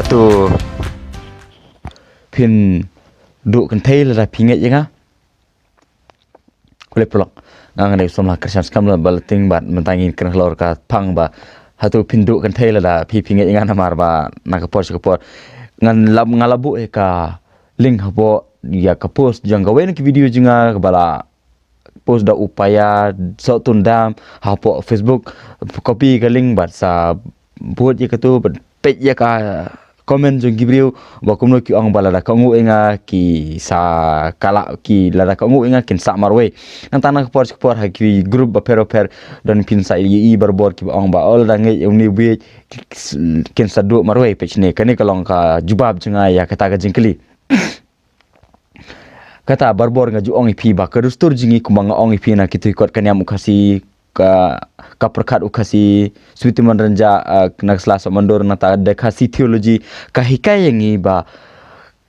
hatu pin duk kan thai la pinget janga kule pelok ngang ne somla kersan skam la balating bat mentangin kan lor ka phang ba hatu pin duk kan thai la pinget janga namar ba nak por ngan lab ngalabu ka link habo ya ka post jang gawen ki video jinga bala post da upaya so tundam hapo Facebook copy ka link bat sa buat je katu page ya ka komen jong gibriu ba kumno ki ong bala da kangu enga ki sa kala ki la da kangu enga kin sa marwe nan tanang por ha ki group ba pero dan pin sa i berbor ki ong ba ol da nge uni bi kin sa du marwe page ne kani kalong ka jubab jenga ya kata ga jingkli kata berbor nga ju ong ipi ba kedustur jingi kumanga ong ipi na kitu ikot kan yam ukasi ka perkat ukasi suiti menrenja nak selasa mandor nata dekasi teologi ka hikai yangi ba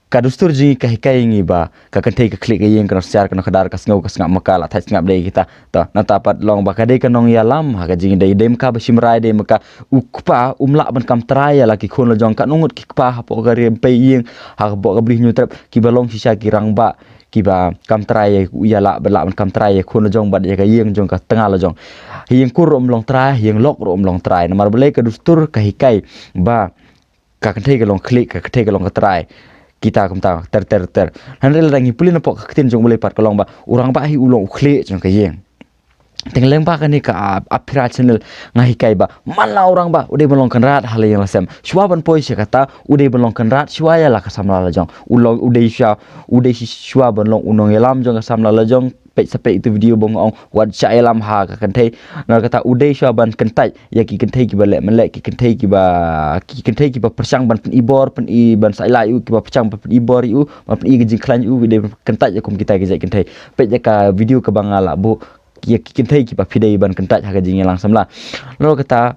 ka dustur jingi ka hikai yangi ba ka kentei ka klik yang kana secara kana kadar ka sngau ka sngap makal atai sngap dei kita ta nata pat long ba ka dei ka nong yalam ha ka jingi dei dem ka bashimrai dei maka ukpa umla ban kam traya laki khon lo jong ka nungut ki pa ha po ka rem pe yeng ha ka bo ka bli nyu trap ki balong sisa ki rang ba kiba kam trai ya la bela kam trai khun jong bad ya ka yeng jong ka tengah la jong hieng kur long trai hieng lok long trai namar bele ka dustur ka hikai ba ka kthei ka long klik ka kthei ka long ka trai kita kum ta ter hanrel rangi pulin pok ka tin jong bele pat ka long ba urang ba hi ulong klik jong ka yeng tengleng ba kan ni ka apira channel ngahikai ba mala orang ba udah belong kan rat hal yang lasem shwaban poi se kata udah belong kan rat shwaya la ka samla la jong ulong udah shwaban long unong elam jong ka samla la jong pek sampai itu video bong ong wat cha elam ha ka kan thai na kata udah shwaban kan tai ya ki kan thai ki ba le melek ki kan thai ki ba persang ban ibor pen i ban sai la yu ki ba persang ban ibor yu ban i gejing klan yu video kan tai ya kum kita ke kan thai pek ja ka video ka bangala bu ya kikin thai ki pa fidei ban kentat ha jingi langsam la lo kata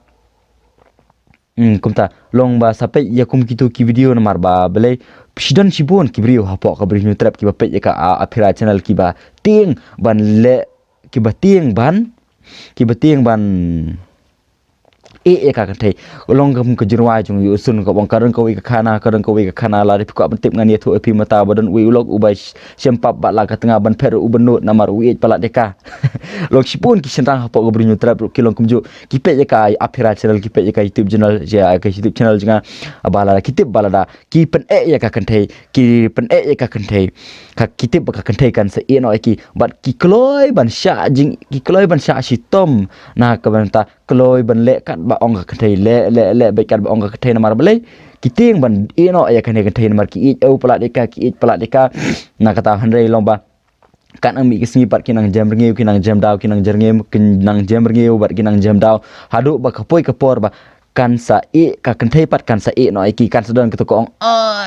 kumta long ba sapai ya kum kitu ki video namar ba belai sidan sibon ki brio ha po ka brio trap ki ba pe ka apira channel ki ba ting ban le ki ba ting ban ka thai long kam ka jirwa chung yu sun ka bong karang ka wi ka khana la ri ko ban tip ngani thu epi mata badan wi ulok ubai sempap ba la ka tengah ban per ubenut namar wi palat deka long sipun ki sentang hapo ka brinyu trap ki long kumju ki pe ka apira channel ki pe ka youtube channel ja ka youtube channel jinga abala kitip balada ki pen ya ka kan thai ki pen ya ka kan thai ka kitip ka kan thai kan se no ki bat ki kloi ban sha jing ki kloi ban sha si tom na ka ban ta kloi ban le kat ba ong ka thai le be kat ba ong ka thai namar bale kiting ban no ya kan thai namar ki au palat deka na kata handai long ba kan ang mi kisni pat kinang jam rngeu kinang jam daw kinang jerngeu kinang jam rngeu bat kinang jam daw hadu ba kapoi kapor ba kan sa ka kenthei pat kan sa no ki kan sedon ketu ko ong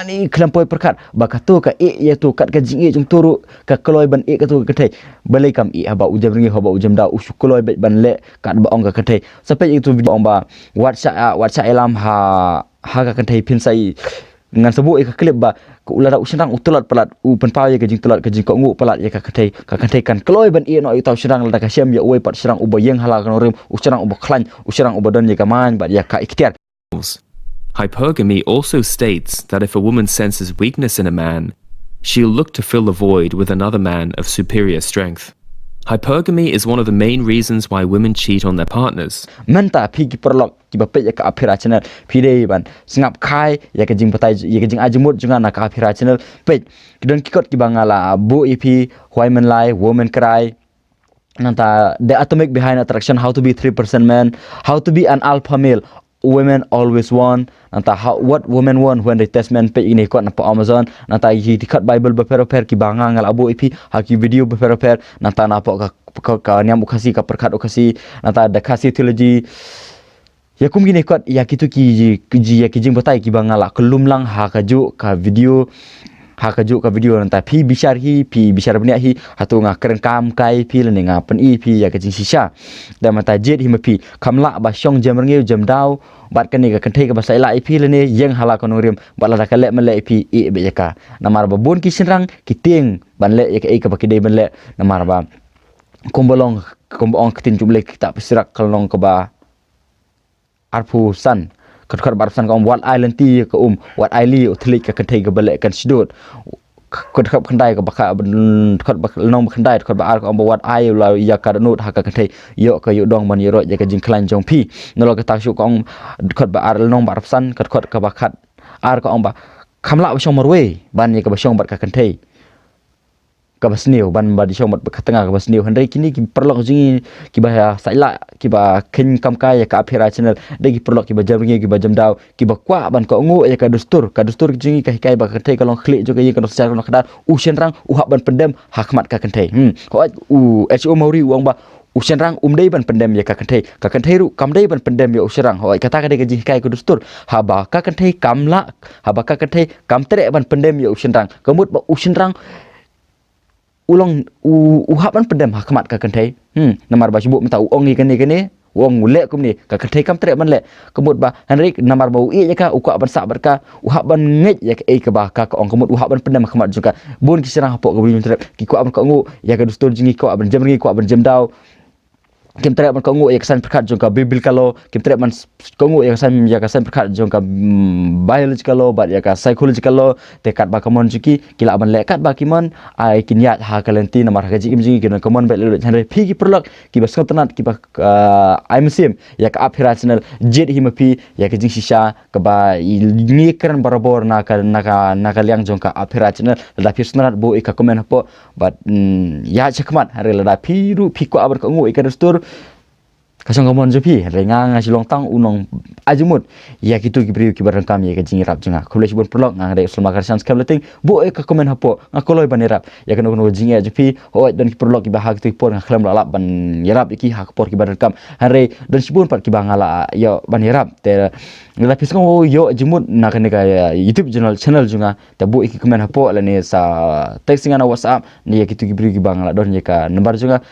ni klempoi perkat ba katu ka ya tu kat ka jing jung turu ka kloi ban ka tu kenthei balai kam haba ujam rngeu haba ujam daw usu kloi ban le kat ba ong ka kenthei sampai itu video ong ba WhatsApp elam ha ka kenthei pin sai ngan sebu ka klip ba ku ulara usang utulat palat u penpau ya kajing tulat kajing ko ngu palat ya ka kathei kan kloi ban no tau serang la ka siam ya oi pat serang ubayeng hala kan rim usang ubaklan usang ubadon ya kaman ba ya ka ikhtiar. Hypergamy also states that if a woman senses weakness in a man, she'll look to fill the void with another man of superior strength. Hypergamy is one of the main reasons why women cheat on their partners. Menta pigi perlok ki bape ya ka apira channel pide ban sngap khai ya ka jing patai ya ka jing ajmut junga na ka apira channel pe don kikot ki bangala bu ipi why men lie women cry nanta the atomic behind attraction, how to be 3% man, how to be an alpha male, women always won nanta what women want when they test men pe ini ko na po Amazon nanta hi dikat Bible ba pero ki banga ngal abu ipi haki video ba pero nanta na po ka nyam ukasi ka perkat ukasi nanta da kasi theology ya kum gini kot ya kitu ki ya kijing batai ki banga la kelum lang ha ka video nanta pi bishar benia hi hatu nga kerengkam kai pi le nga pen i pi ya kajing sisa da mata jet hi mapi kamla ba syong jam rngeu jam daw bat kan ni ka kenthei ka basai la i pi le ne yeng hala kon rim bala da kale mele pi e be jaka namar ba bon ki sinrang ki ting ban le ya ka bakidei ban le namar ba kombolong ketin jumle kita pesirak kalong ka ba arpu san khot barasan ka wat island ti ka wat island uthlik ka kantai ka balek kan sidut khot khandai ka baka khot nong khandai khot ba ar ka wat ai la ya ka nut ha ka kantai yo ka yo dong man yo ya ka jing klan jong pi nolo ka ta shu ka khot ba ar nong barasan khot ka bakat ar ka ba khamla ba shong marwe ban ye ka ba shong bat ka kantai ka basniu ban ba di shong bat ka tengah ka basniu handai kini ki perlok jingi ki ba saila ki ba kin kam kai ka aphira channel de ki perlok ki ba jam ringi ki ba jam daw ki ba kwa ban ka ngu ya ka dustur jingi ka hikai ba kantai ka long klik juga ye ka secara long kadar usian rang hak ban pendem hakmat ka kantai ko ho mauri uang ba usian rang dei ban pendem ya ka kantai ru kam dei ban pendem ya usian rang hoi kata ka de ka hikai ka dustur haba ka kantai kamla haba ka kantai kam tere ban pendem ya usian rang kemut ba usian rang ulong uhapan pendem hakmat ka kantai namar ba sibuk minta uong ni kene uong ulek kum ni ka kantai kam trek ban lek kemut ba henrik namar ba ui ya ka ukak ban sak berka uhapan ngej ya ka ba ka ong kemut uhapan pendem hakmat juga bun kisirang hapok ka buli trek ki ku aban ka ngu ya ka dustur jingi ku aban jam ringi ku aban jam daw kim trek ban ka ngu ya kesan perkat jongka bibil kalau kim trek ban ka ngu ya kesan perkat jongka biological law bat ya ka psychological law tekat ba kamon juki kila ban lekat ba kimon ai kinyat ha kalenti namar ka jikim jingi kena kamon ba le chandre phi ki perlok ki ba skotanat ki ba ai musim ya ka operational jet himapi ya ka jing shisha ka ba ni kran barabor na ka liang jongka operational la phi snat bo ka komen hapo bat ya chakmat hare la phi ru phi ko abar ka ngu ka dustur kasong kamon jepi rengang silong tang unong ajumut ya kitu ki priu ki barangkam ya ka jingi rap jinga khule sibon prolog ngang re selama karsan skam leting bo ka komen hapo ngakoloi ban rap ya kan no jingi jepi ho don ki prolog ki bahag tu por ngaklam lalap ban yarap ki hak por ki barangkam hare don sibon pat ki bangala ya ban yarap te lapis ko yo jumut na kan ka youtube channel junga ta bo ki komen hapo la ne sa texting ana whatsapp ni ya kitu ki priu ki bangala don ya ka nomor junga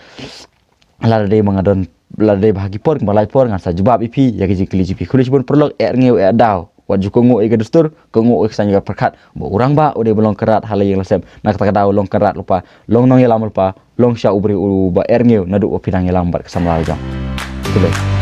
la de mangadon ladai bahagi por kembalai por ngan sa jubab ipi ya ke jikli jipi kulis pun perlok ngeu daw waju kongo e gadustur kongo e sanya perkat bo urang ba ode belong kerat hal yang lesem nak kata daw long kerat lupa long nong yelam lupa long sya ubri ba ngeu nadu opinang yelam bar kesamla jang. Betul.